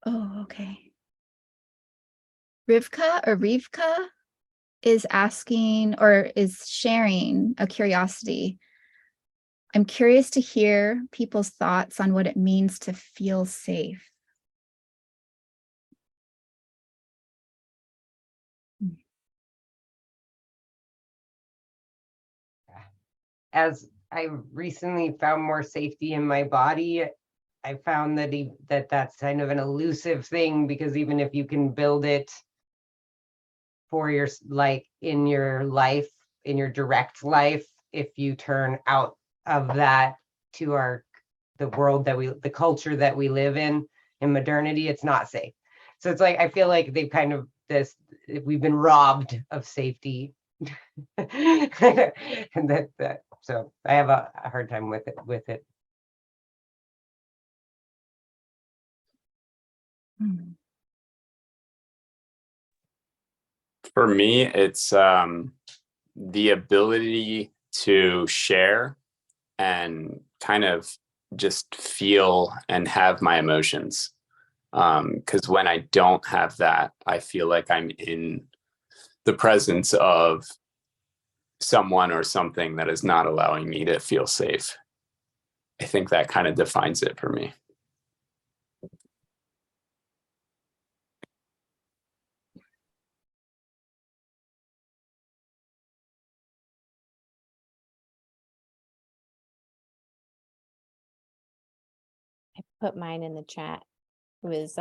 Oh, okay. Rivka is asking, or is sharing a curiosity. I'm curious to hear people's thoughts on what it means to feel safe. As I recently found more safety in my body, I found that that's kind of an elusive thing, because even if you can build it for your, like in your life, in your direct life, if you turn out of that to the culture that we live in modernity, it's not safe. So it's like, I feel like they've kind of we've been robbed of safety. And that so I have a hard time with it. For me, it's the ability to share and kind of just feel and have my emotions. Because when I don't have that, I feel like I'm in the presence of someone or something that is not allowing me to feel safe. I think that kind of defines it for me. I put mine in the chat. It was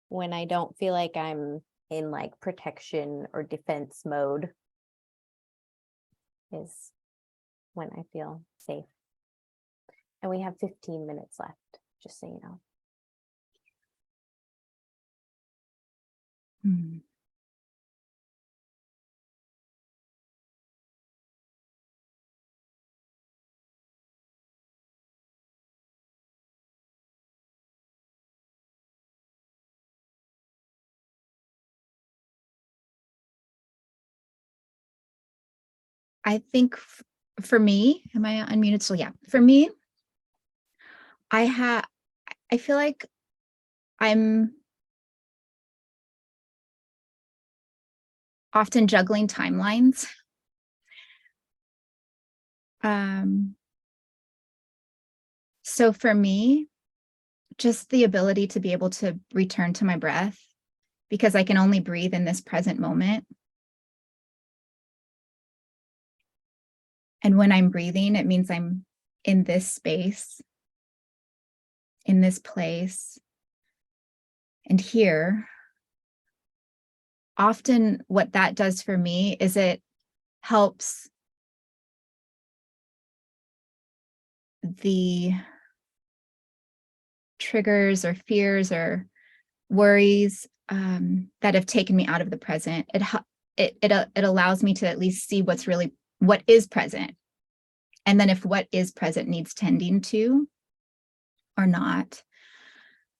when I don't feel like I'm in like protection or defense mode is when I feel safe. And we have 15 minutes left, just so you know. Hmm. I think for me, am I unmuted? So yeah, for me, I feel like I'm often juggling timelines. So for me, just the ability to be able to return to my breath, because I can only breathe in this present moment. And when I'm breathing, it means I'm in this space, in this place, and here. Often what that does for me is it helps the triggers or fears or worries that have taken me out of the present. It allows me to at least see what is present. And then if what is present needs tending to or not.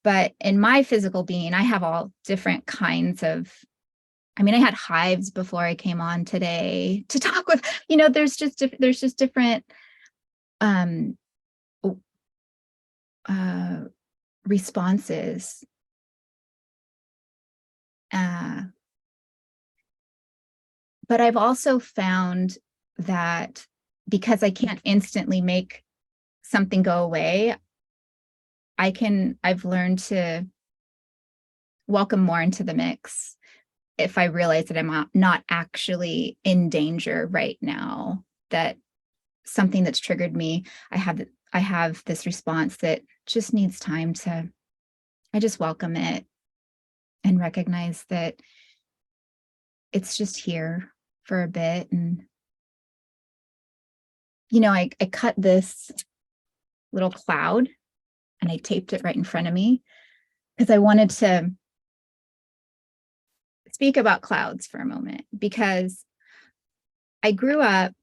But in my physical being, I have all different kinds of, I mean, I had hives before I came on today to talk with, there's just different responses. But I've also found that because I can't instantly make something go away, I've learned to welcome more into the mix if I realize that I'm not actually in danger right now, that something that's triggered me, I have this response that just needs time to, I just welcome it and recognize that it's just here for a bit. And, I cut this little cloud and I taped it right in front of me because I wanted to speak about clouds for a moment, because I grew up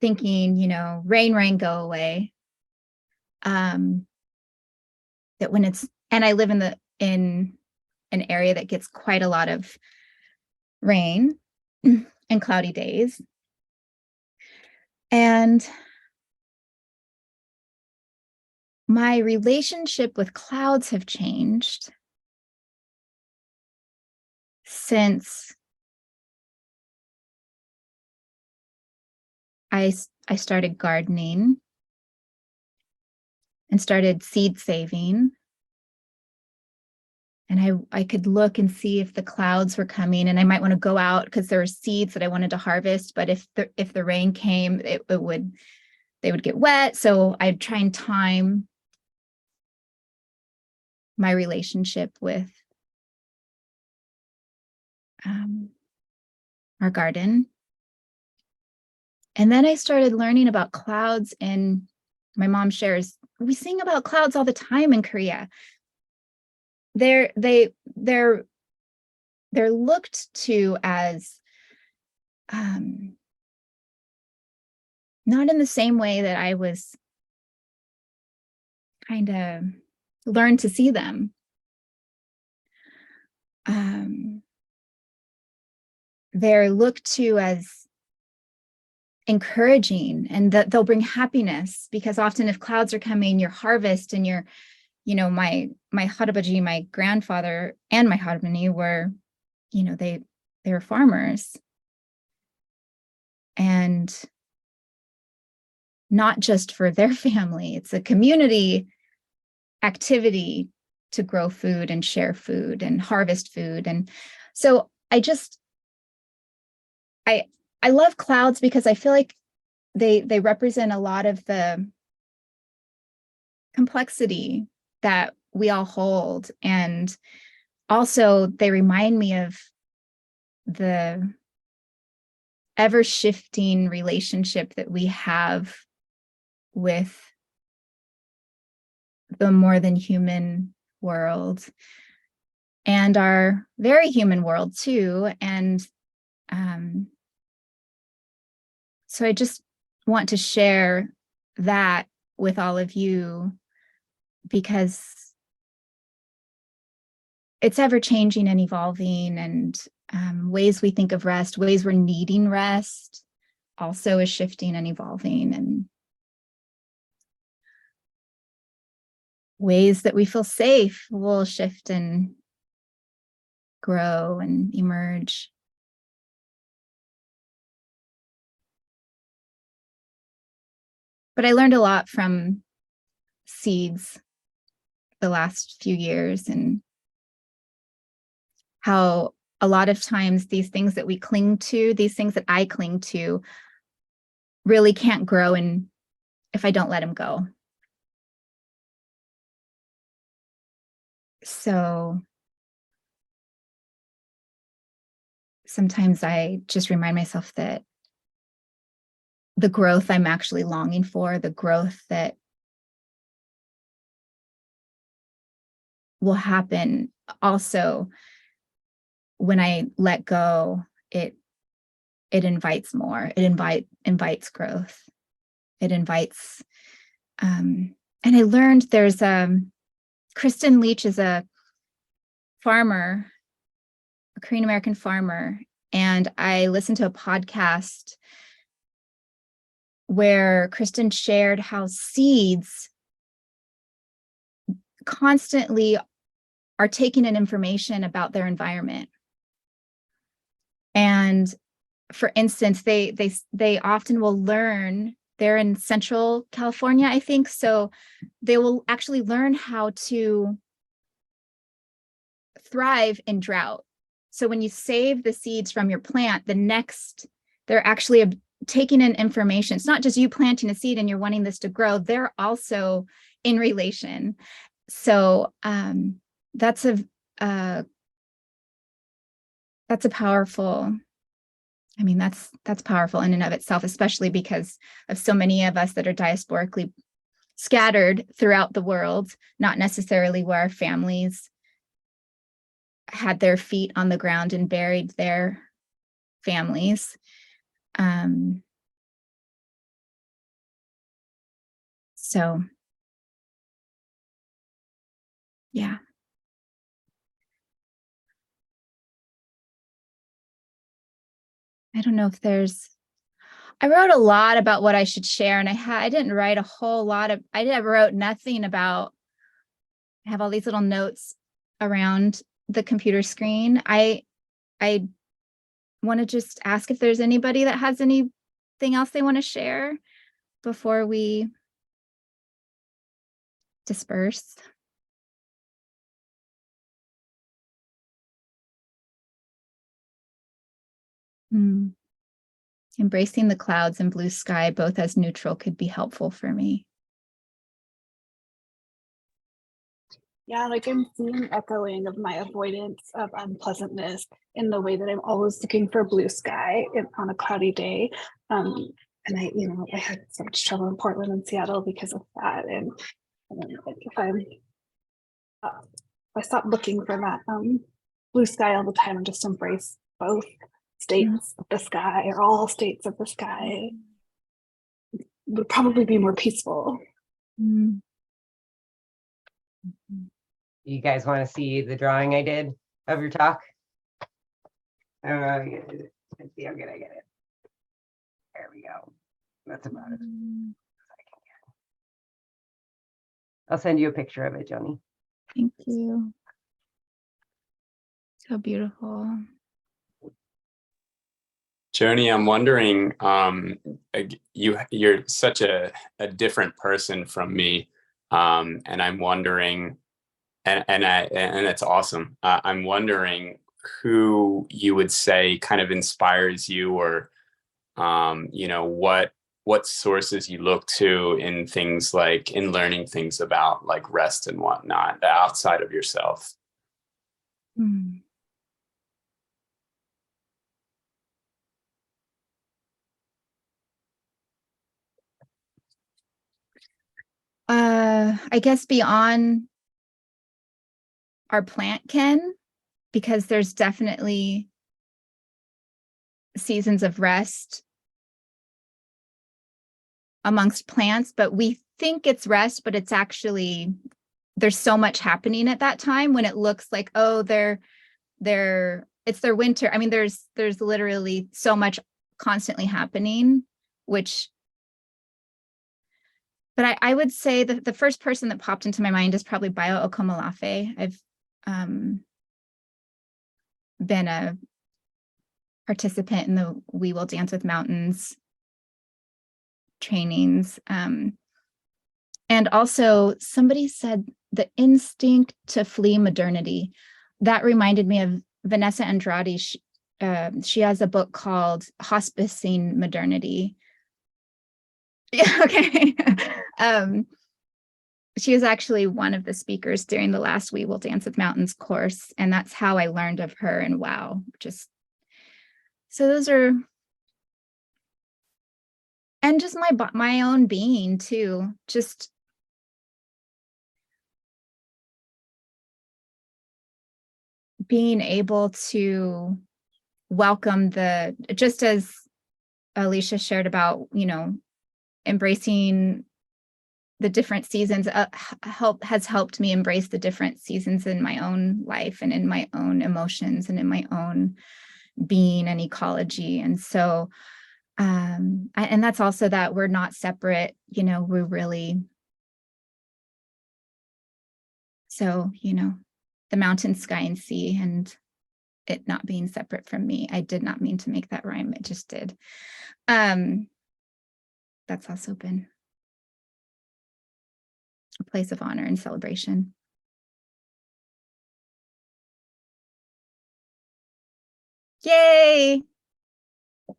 thinking, rain, go away. That when and I live in an area that gets quite a lot of rain and cloudy days. And my relationship with clouds have changed since I started gardening and started seed saving. And I could look and see if the clouds were coming, and I might want to go out because there were seeds that I wanted to harvest. But if the rain came, they would get wet. So I'd try and time my relationship with our garden. And then I started learning about clouds, and my mom shares, we sing about clouds all the time in Korea. They're looked to as not in the same way that I was kind of learned to see them. They're looked to as encouraging, and that they'll bring happiness, because often if clouds are coming, your harvest and your, my harabaji, my grandfather and my harmony were, they were farmers. And not just for their family, it's a community activity to grow food and share food and harvest food. And so I love clouds because I feel like they represent a lot of the complexity that we all hold. And also they remind me of the ever-shifting relationship that we have with the more than human world and our very human world too. And so I just want to share that with all of you, because it's ever changing and evolving, and ways we think of rest, ways we're needing rest also is shifting and evolving, and ways that we feel safe will shift and grow and emerge. But I learned a lot from seeds the last few years, and how a lot of times these things that we cling to, these things that I cling to, really can't grow and if I don't let them go. So sometimes I just remind myself that the growth I'm actually longing for, the growth that will happen also when I let go, it invites more. It invites growth. It invites, and I learned there's Kristen Leach is a farmer, a Korean American farmer, and I listened to a podcast where Kristen shared how seeds constantly are taking in information about their environment. And for instance, they often will learn, they're in Central California, I think, so they will actually learn how to thrive in drought. So when you save the seeds from your plant, they're actually taking in information. It's not just you planting a seed and you're wanting this to grow, they're also in relation. So that's a powerful, that's powerful in and of itself, especially because of so many of us that are diasporically scattered throughout the world, not necessarily where our families had their feet on the ground and buried their families. So, yeah. I don't know if I wrote a lot about what I should share, and I didn't write a whole lot of, I wrote nothing about, I have all these little notes around the computer screen. I want to just ask if there's anybody that has anything else they want to share before we disperse. Embracing the clouds and blue sky, both as neutral, could be helpful for me. Yeah, like I'm seeing echoing of my avoidance of unpleasantness in the way that I'm always looking for blue sky on a cloudy day. And I had so much trouble in Portland and Seattle because of that. And like if I stop looking for that blue sky all the time and just embrace both states of the sky, or all states of the sky, would probably be more peaceful. You guys want to see the drawing I did of your talk? I don't know. Let's see how good I get it. There we go. That's about it. I'll send you a picture of it, Jonie. Thank you. So beautiful. Jonie, I'm wondering, you're such a different person from me, and I'm wondering, and it's awesome. I'm wondering who you would say kind of inspires you, or what sources you look to in things like in learning things about like rest and whatnot outside of yourself. Hmm. I guess beyond our plant kin, because there's definitely seasons of rest amongst plants, but we think it's rest, but it's actually, there's so much happening at that time when it looks like, oh, it's their winter. I mean, there's literally so much constantly happening, but I would say that the first person that popped into my mind is probably Bio Okomolafe. I've been a participant in the We Will Dance with Mountains trainings. And also somebody said the instinct to flee modernity. That reminded me of Vanessa Andrade. She has a book called Hospicing Modernity. Yeah, okay. She was actually one of the speakers during the last We Will Dance with Mountains course, and that's how I learned of her. And wow, so those are, and just my own being too, just being able to welcome just as Alicia shared about, embracing the different seasons, has helped me embrace the different seasons in my own life and in my own emotions and in my own being and ecology. And so, and that's also that we're not separate, we're really, so, the mountain, sky, and sea, and it not being separate from me. I did not mean to make that rhyme, it just did. That's also been a place of honor and celebration. Yay!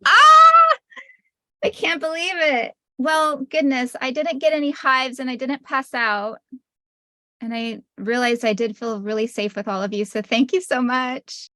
I can't believe it. Well, goodness, I didn't get any hives and I didn't pass out. And I realized I did feel really safe with all of you. So thank you so much.